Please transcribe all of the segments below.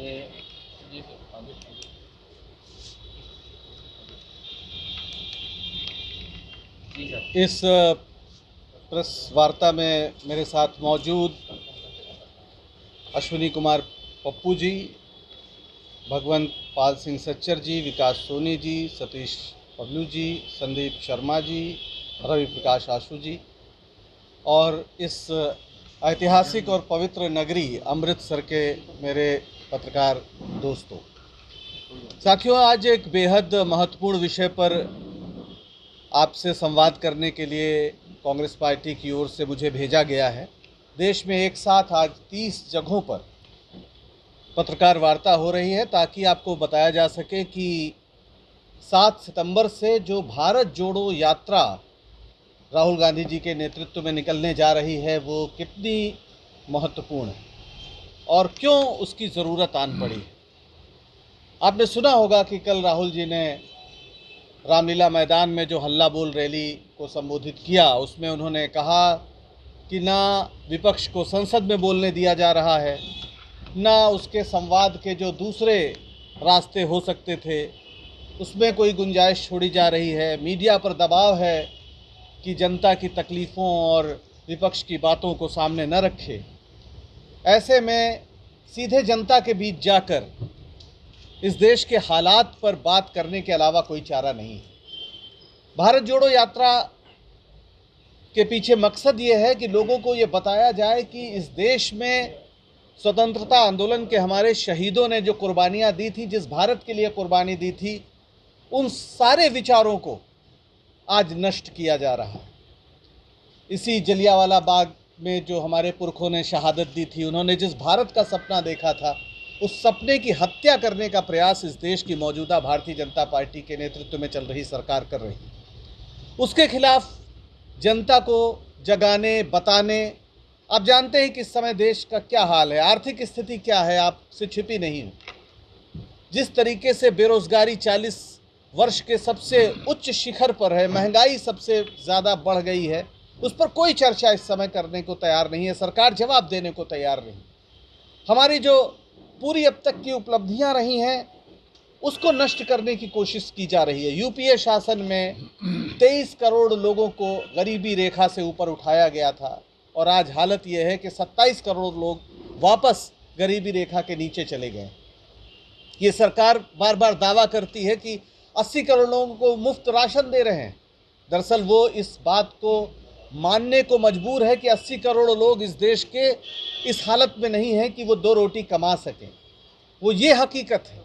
जी sir, आगे। जी sir. इस press वार्ता में मेरे साथ मौजूद अश्विनी कुमार पप्पू जी, भगवंत पाल सिंह सच्चर जी, विकास सोनी जी, सतीश पगलू जी, संदीप शर्मा जी, रवि प्रकाश आशु जी और इस ऐतिहासिक और पवित्र नगरी अमृतसर के मेरे पत्रकार दोस्तों। साथियों, आज एक बेहद महत्वपूर्ण विषय पर आपसे संवाद करने के लिए कांग्रेस पार्टी की ओर से मुझे भेजा गया है। देश में एक साथ आज 30 जगहों पर पत्रकार वार्ता हो रही है ताकि आपको बताया जा सके कि 7 सितंबर से जो भारत जोड़ो यात्रा राहुल गांधी जी के नेतृत्व में निकलने जा रही है वो कितनी महत्वपूर्ण है और क्यों उसकी ज़रूरत आन पड़ी है। आपने सुना होगा कि कल राहुल जी ने रामलीला मैदान में जो हल्ला बोल रैली को संबोधित किया, उसमें उन्होंने कहा कि ना विपक्ष को संसद में बोलने दिया जा रहा है, ना उसके संवाद के जो दूसरे रास्ते हो सकते थे उसमें कोई गुंजाइश छोड़ी जा रही है। मीडिया पर दबाव है कि जनता की तकलीफ़ों और विपक्ष की बातों को सामने न रखे। ऐसे में सीधे जनता के बीच जाकर इस देश के हालात पर बात करने के अलावा कोई चारा नहीं है। भारत जोड़ो यात्रा के पीछे मकसद ये है कि लोगों को ये बताया जाए कि इस देश में स्वतंत्रता आंदोलन के हमारे शहीदों ने जो कुर्बानियाँ दी थी, जिस भारत के लिए कुर्बानी दी थी, उन सारे विचारों को आज नष्ट किया जा रहा है। इसी जलियांवाला बाग में जो हमारे पुरखों ने शहादत दी थी, उन्होंने जिस भारत का सपना देखा था, उस सपने की हत्या करने का प्रयास इस देश की मौजूदा भारतीय जनता पार्टी के नेतृत्व में चल रही सरकार कर रही है। उसके खिलाफ जनता को जगाने, बताने, आप जानते हैं कि इस समय देश का क्या हाल है, आर्थिक स्थिति क्या है, आपसे छिपी नहीं है। जिस तरीके से बेरोजगारी 40 वर्ष के सबसे उच्च शिखर पर है, महंगाई सबसे ज़्यादा बढ़ गई है, उस पर कोई चर्चा इस समय करने को तैयार नहीं है। सरकार जवाब देने को तैयार नहीं। हमारी जो पूरी अब तक की उपलब्धियां रही हैं उसको नष्ट करने की कोशिश की जा रही है। यूपीए शासन में 23 करोड़ लोगों को गरीबी रेखा से ऊपर उठाया गया था और आज हालत यह है कि 27 करोड़ लोग वापस गरीबी रेखा के नीचे चले गए। ये सरकार बार बार दावा करती है कि 80 करोड़ लोगों को मुफ्त राशन दे रहे हैं। दरअसल वो इस बात को मानने को मजबूर है कि 80 करोड़ लोग इस देश के इस हालत में नहीं हैं कि वो 2 रोटी कमा सकें। वो ये हकीकत है,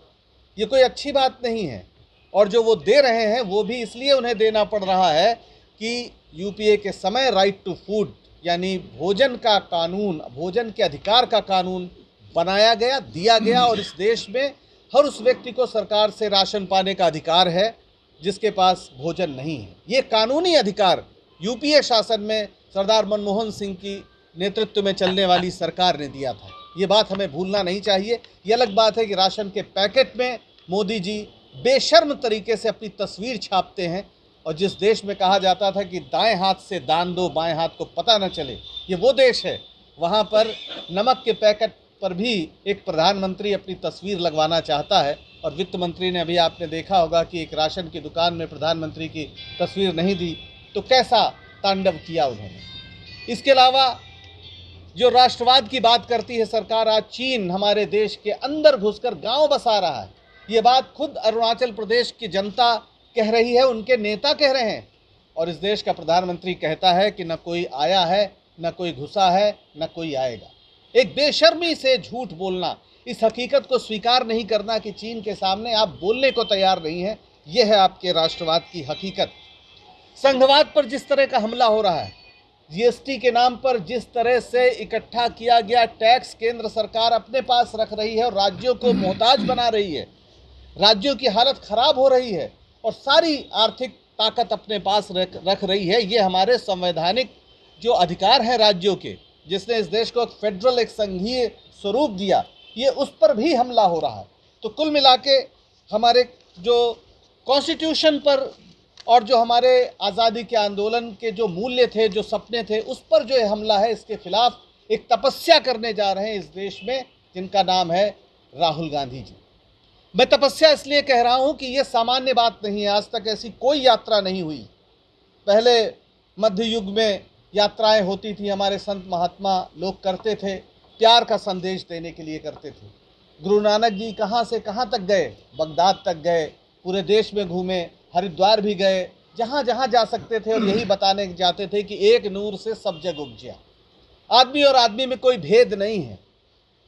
ये कोई अच्छी बात नहीं है। और जो वो दे रहे हैं वो भी इसलिए उन्हें देना पड़ रहा है कि यूपीए के समय राइट टू फूड यानी भोजन का कानून, भोजन के अधिकार का कानून बनाया गया, दिया गया और इस देश में हर उस व्यक्ति को सरकार से राशन पाने का अधिकार है जिसके पास भोजन नहीं है। ये कानूनी अधिकार यूपीए शासन में सरदार मनमोहन सिंह की नेतृत्व में चलने वाली सरकार ने दिया था। ये बात हमें भूलना नहीं चाहिए। ये अलग बात है कि राशन के पैकेट में मोदी जी बेशर्म तरीके से अपनी तस्वीर छापते हैं और जिस देश में कहा जाता था कि दाएं हाथ से दान दो, बाएं हाथ को पता न चले, ये वो देश है। वहाँ पर नमक के पैकेट पर भी एक प्रधानमंत्री अपनी तस्वीर लगवाना चाहता है और वित्त मंत्री ने अभी आपने देखा होगा कि एक राशन की दुकान में प्रधानमंत्री की तस्वीर नहीं दी तो कैसा तांडव किया उन्होंने। इसके अलावा जो राष्ट्रवाद की बात करती है सरकार, आज चीन हमारे देश के अंदर घुसकर गांव बसा रहा है। ये बात खुद अरुणाचल प्रदेश की जनता कह रही है, उनके नेता कह रहे हैं और इस देश का प्रधानमंत्री कहता है कि न कोई आया है, न कोई घुसा है, न कोई आएगा। एक बेशर्मी से झूठ बोलना, इस हकीकत को स्वीकार नहीं करना कि चीन के सामने आप बोलने को तैयार नहीं हैं, यह है आपके राष्ट्रवाद की हकीकत। संघवाद पर जिस तरह का हमला हो रहा है, जीएसटी के नाम पर जिस तरह से इकट्ठा किया गया टैक्स केंद्र सरकार अपने पास रख रही है और राज्यों को मोहताज बना रही है, राज्यों की हालत खराब हो रही है और सारी आर्थिक ताकत अपने पास रख रही है। ये हमारे संवैधानिक जो अधिकार हैं राज्यों के, जिसने इस देश को एक फेडरल, एक संघीय स्वरूप दिया, ये उस पर भी हमला हो रहा है। तो कुल मिला के हमारे जो कॉन्स्टिट्यूशन पर और जो हमारे आज़ादी के आंदोलन के जो मूल्य थे, जो सपने थे, उस पर जो ये हमला है, इसके खिलाफ एक तपस्या करने जा रहे हैं इस देश में जिनका नाम है राहुल गांधी जी। मैं तपस्या इसलिए कह रहा हूं कि यह सामान्य बात नहीं है। आज तक ऐसी कोई यात्रा नहीं हुई। पहले मध्य युग में यात्राएं होती थी, हमारे संत महात्मा लोग करते थे, प्यार का संदेश देने के लिए करते थे। गुरु नानक जी कहाँ से कहाँ तक गए, बगदाद तक गए, पूरे देश में घूमे, हरिद्वार भी गए, जहाँ जहाँ जा सकते थे, और यही बताने जाते थे कि एक नूर से सब जग उपजा, आदमी और आदमी में कोई भेद नहीं है।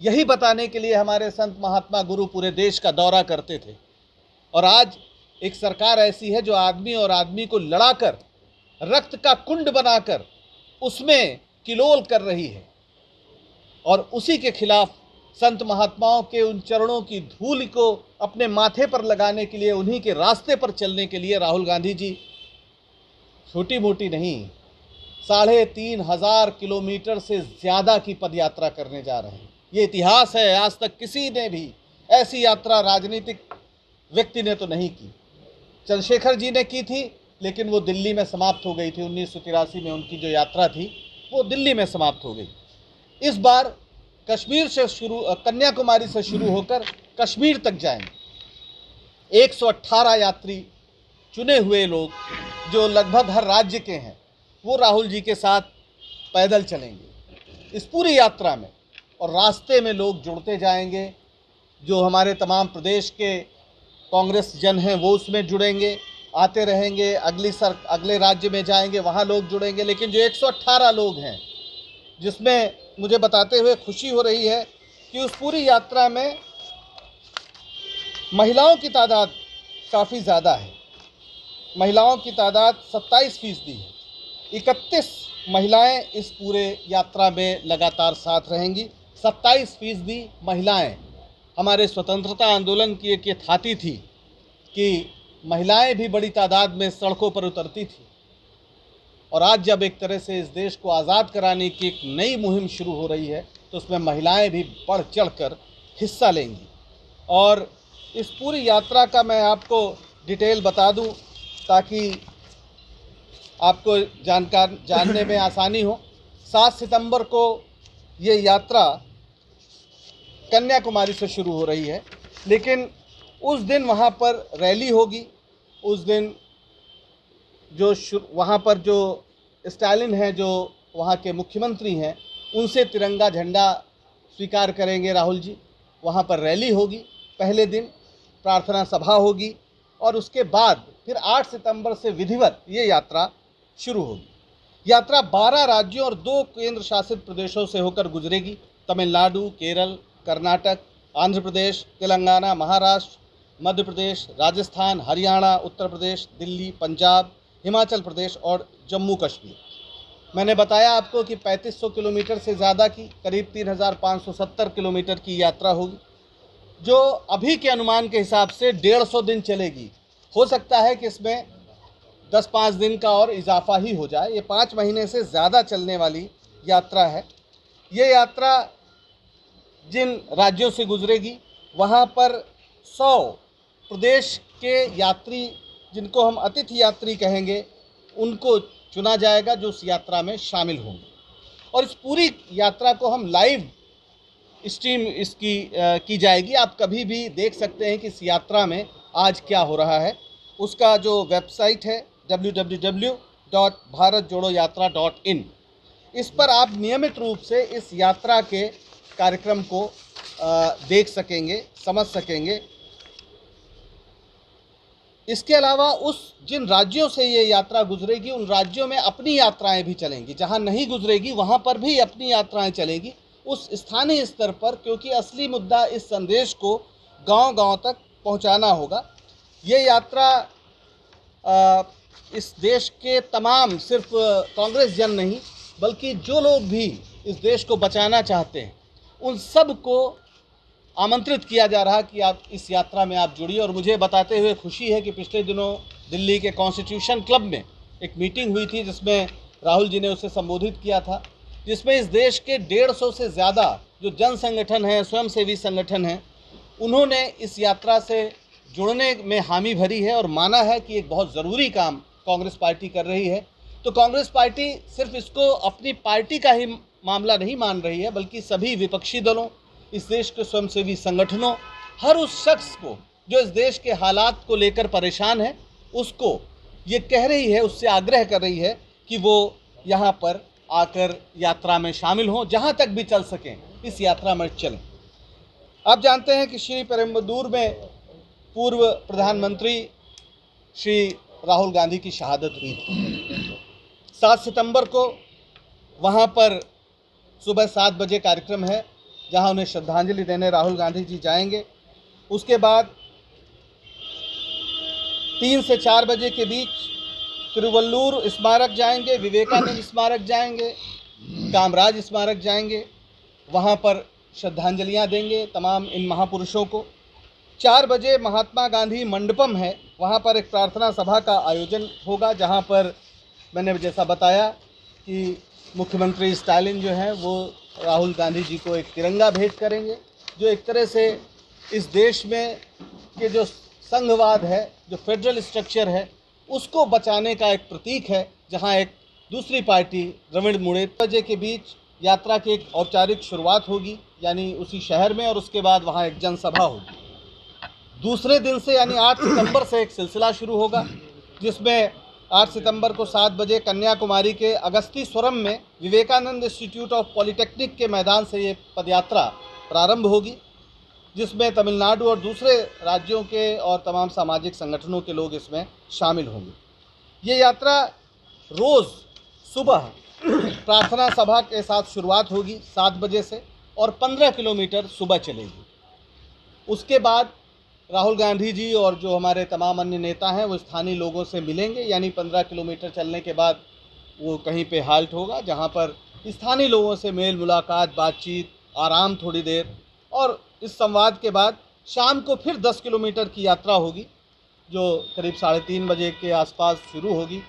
यही बताने के लिए हमारे संत महात्मा गुरु पूरे देश का दौरा करते थे। और आज एक सरकार ऐसी है जो आदमी और आदमी को लड़ाकर, रक्त का कुंड बनाकर उसमें किलोल कर रही है। और उसी के खिलाफ संत महात्माओं के उन चरणों की धूल को अपने माथे पर लगाने के लिए, उन्हीं के रास्ते पर चलने के लिए राहुल गांधी जी छोटी मोटी नहीं, 3,500 किलोमीटर से ज़्यादा की पदयात्रा करने जा रहे हैं। ये इतिहास है। आज तक किसी ने भी ऐसी यात्रा राजनीतिक व्यक्ति ने तो नहीं की। चंद्रशेखर जी ने की थी, लेकिन वो दिल्ली में समाप्त हो गई थी। 1983 में उनकी जो यात्रा थी वो दिल्ली में समाप्त हो गई। इस बार कश्मीर से कन्याकुमारी से शुरू होकर कश्मीर तक जाएंगे। 118 यात्री चुने हुए लोग जो लगभग हर राज्य के हैं, वो राहुल जी के साथ पैदल चलेंगे इस पूरी यात्रा में। और रास्ते में लोग जुड़ते जाएंगे। जो हमारे तमाम प्रदेश के कांग्रेस जन हैं वो उसमें जुड़ेंगे, आते रहेंगे। अगले राज्य में जाएंगे, वहाँ लोग जुड़ेंगे। लेकिन जो 118 लोग हैं, जिसमें मुझे बताते हुए खुशी हो रही है कि उस पूरी यात्रा में महिलाओं की तादाद काफ़ी ज़्यादा है। महिलाओं की तादाद 27% है। 31 महिलाएं इस पूरे यात्रा में लगातार साथ रहेंगी। 27% महिलाएं। हमारे स्वतंत्रता आंदोलन की एक ये थाती थी कि महिलाएं भी बड़ी तादाद में सड़कों पर उतरती थी। और आज जब एक तरह से इस देश को आज़ाद कराने की एक नई मुहिम शुरू हो रही है, तो उसमें महिलाएं भी बढ़ चढ़कर हिस्सा लेंगी। और इस पूरी यात्रा का मैं आपको डिटेल बता दूं ताकि आपको जानने में आसानी हो। 7 सितंबर को ये यात्रा कन्याकुमारी से शुरू हो रही है, लेकिन उस दिन वहाँ पर रैली होगी। उस दिन जो वहाँ पर जो स्टालिन हैं, जो वहाँ के मुख्यमंत्री हैं, उनसे तिरंगा झंडा स्वीकार करेंगे राहुल जी। वहाँ पर रैली होगी, पहले दिन प्रार्थना सभा होगी, और उसके बाद फिर 8 सितंबर से विधिवत ये यात्रा शुरू होगी। यात्रा 12 राज्यों और 2 केंद्र शासित प्रदेशों से होकर गुजरेगी। तमिलनाडु, केरल, कर्नाटक, आंध्र प्रदेश, तेलंगाना, महाराष्ट्र, मध्य प्रदेश, राजस्थान, हरियाणा, उत्तर प्रदेश, दिल्ली, पंजाब, हिमाचल प्रदेश और जम्मू कश्मीर। मैंने बताया आपको कि 3500 किलोमीटर से ज़्यादा की, करीब 3570 किलोमीटर की यात्रा होगी, जो अभी के अनुमान के हिसाब से 150 दिन चलेगी। हो सकता है कि इसमें 10-5 दिन का और इजाफा ही हो जाए। ये 5 महीने से ज़्यादा चलने वाली यात्रा है। ये यात्रा जिन राज्यों से गुजरेगी, वहाँ पर 100 प्रदेश के यात्री, जिनको हम अतिथि यात्री कहेंगे, उनको चुना जाएगा जो उस यात्रा में शामिल होंगे। और इस पूरी यात्रा को हम लाइव स्ट्रीम इसकी की जाएगी। आप कभी भी देख सकते हैं कि इस यात्रा में आज क्या हो रहा है। उसका जो वेबसाइट है www.bharatjodoyatra.in, इस पर आप नियमित रूप से इस यात्रा के कार्यक्रम को देख सकेंगे, समझ सकेंगे। इसके अलावा जिन राज्यों से ये यात्रा गुजरेगी, उन राज्यों में अपनी यात्राएं भी चलेंगी। जहां नहीं गुजरेगी वहां पर भी अपनी यात्राएं चलेंगी उस स्थानीय स्तर पर, क्योंकि असली मुद्दा इस संदेश को गांव-गांव तक पहुंचाना होगा। ये यात्रा इस देश के तमाम, सिर्फ कांग्रेस जन नहीं, बल्कि जो लोग भी इस देश को बचाना चाहते हैं, उन सब को आमंत्रित किया जा रहा कि आप इस यात्रा में आप जुड़िए। और मुझे बताते हुए खुशी है कि पिछले दिनों दिल्ली के कॉन्स्टिट्यूशन क्लब में एक मीटिंग हुई थी, जिसमें राहुल जी ने उसे संबोधित किया था, जिसमें इस देश के 150 से ज़्यादा जो जन संगठन हैं, स्वयंसेवी संगठन हैं, उन्होंने इस यात्रा से जुड़ने में हामी भरी है और माना है कि एक बहुत ज़रूरी काम कांग्रेस पार्टी कर रही है। तो कांग्रेस पार्टी सिर्फ इसको अपनी पार्टी का ही मामला नहीं मान रही है, बल्कि सभी विपक्षी दलों, इस देश के स्वयंसेवी संगठनों, हर उस शख्स को जो इस देश के हालात को लेकर परेशान है, उसको ये कह रही है, उससे आग्रह कर रही है कि वो यहाँ पर आकर यात्रा में शामिल हों, जहाँ तक भी चल सकें इस यात्रा में चलें। आप जानते हैं कि श्री पेरुम्बदूर में पूर्व प्रधानमंत्री श्री राहुल गांधी की शहादत हुई थी। 7 सितंबर को वहाँ पर सुबह 7 बजे कार्यक्रम है, जहाँ उन्हें श्रद्धांजलि देने राहुल गांधी जी जाएंगे। उसके बाद 3 से 4 बजे के बीच तिरुवल्लुर स्मारक जाएंगे, विवेकानंद स्मारक जाएंगे, कामराज स्मारक जाएंगे, वहाँ पर श्रद्धांजलियाँ देंगे तमाम इन महापुरुषों को। 4 बजे महात्मा गांधी मंडपम है, वहाँ पर एक प्रार्थना सभा का आयोजन होगा, जहाँ पर मैंने जैसा बताया कि मुख्यमंत्री स्टालिन जो हैं वो राहुल गांधी जी को एक तिरंगा भेंट करेंगे, जो एक तरह से इस देश में के जो संघवाद है, जो फेडरल स्ट्रक्चर है, उसको बचाने का एक प्रतीक है। जहां एक दूसरी पार्टी द्रविड़ मुनेत्र बजे के बीच यात्रा की एक औपचारिक शुरुआत होगी, यानी उसी शहर में, और उसके बाद वहां एक जनसभा होगी। दूसरे दिन से यानी 8 सितंबर से एक सिलसिला शुरू होगा, जिसमें 8 सितंबर को 7 बजे कन्याकुमारी के अगस्तीस्वरम में विवेकानंद इंस्टीट्यूट ऑफ पॉलिटेक्निक के मैदान से ये पदयात्रा प्रारंभ होगी, जिसमें तमिलनाडु और दूसरे राज्यों के और तमाम सामाजिक संगठनों के लोग इसमें शामिल होंगे। ये यात्रा रोज़ सुबह प्रार्थना सभा के साथ शुरुआत होगी 7 बजे से, और 15 किलोमीटर सुबह चलेगी। उसके बाद राहुल गांधी जी और जो हमारे तमाम अन्य नेता हैं वो स्थानीय लोगों से मिलेंगे, यानी 15 किलोमीटर चलने के बाद वो कहीं पे हाल्ट होगा, जहां पर स्थानीय लोगों से मेल मुलाकात, बातचीत, आराम थोड़ी देर, और इस संवाद के बाद शाम को फिर 10 किलोमीटर की यात्रा होगी, जो करीब 3:30 बजे के आसपास शुरू होगी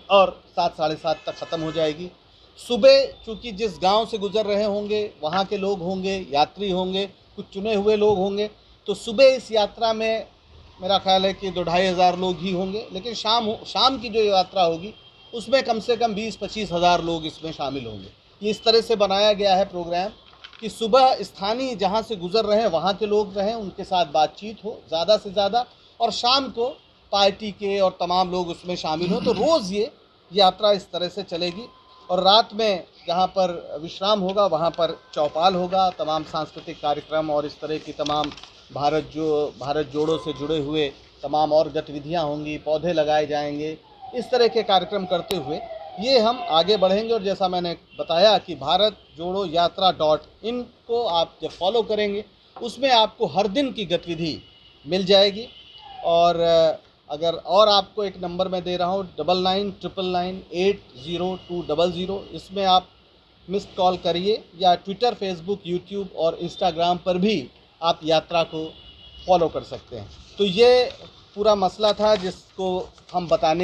और 7 साढ़े 7 तक ख़त्म हो जाएगी। सुबह चूँकि जिस गांव से गुजर रहे होंगे वहाँ के लोग होंगे, यात्री होंगे, कुछ चुने हुए लोग होंगे, तो सुबह इस यात्रा में मेरा ख्याल है कि 2-2.5 हज़ार लोग ही होंगे, लेकिन शाम की जो यात्रा होगी उसमें कम से कम 20-25 हज़ार लोग इसमें शामिल होंगे। ये इस तरह से बनाया गया है प्रोग्राम कि सुबह स्थानीय जहाँ से गुजर रहे हैं वहाँ के लोग रहें, उनके साथ बातचीत हो ज़्यादा से ज़्यादा, और शाम को पार्टी के और तमाम लोग उसमें शामिल हों। तो रोज़ ये यात्रा इस तरह से चलेगी, और रात में जहाँ पर विश्राम होगा वहाँ पर चौपाल होगा, तमाम सांस्कृतिक कार्यक्रम और इस तरह की तमाम भारत जोड़ो से जुड़े हुए तमाम और गतिविधियाँ होंगी, पौधे लगाए जाएंगे। इस तरह के कार्यक्रम करते हुए ये हम आगे बढ़ेंगे। और जैसा मैंने बताया कि भारत जोड़ो यात्रा.in को आप जब फॉलो करेंगे उसमें आपको हर दिन की गतिविधि मिल जाएगी। और अगर और आपको एक नंबर मैं दे रहा हूँ 9999980200, इसमें आप मिस्ड कॉल करिए, या ट्विटर, फेसबुक, यूट्यूब और इंस्टाग्राम पर भी आप यात्रा को फॉलो कर सकते हैं। तो ये पूरा मसला था जिसको हम बताने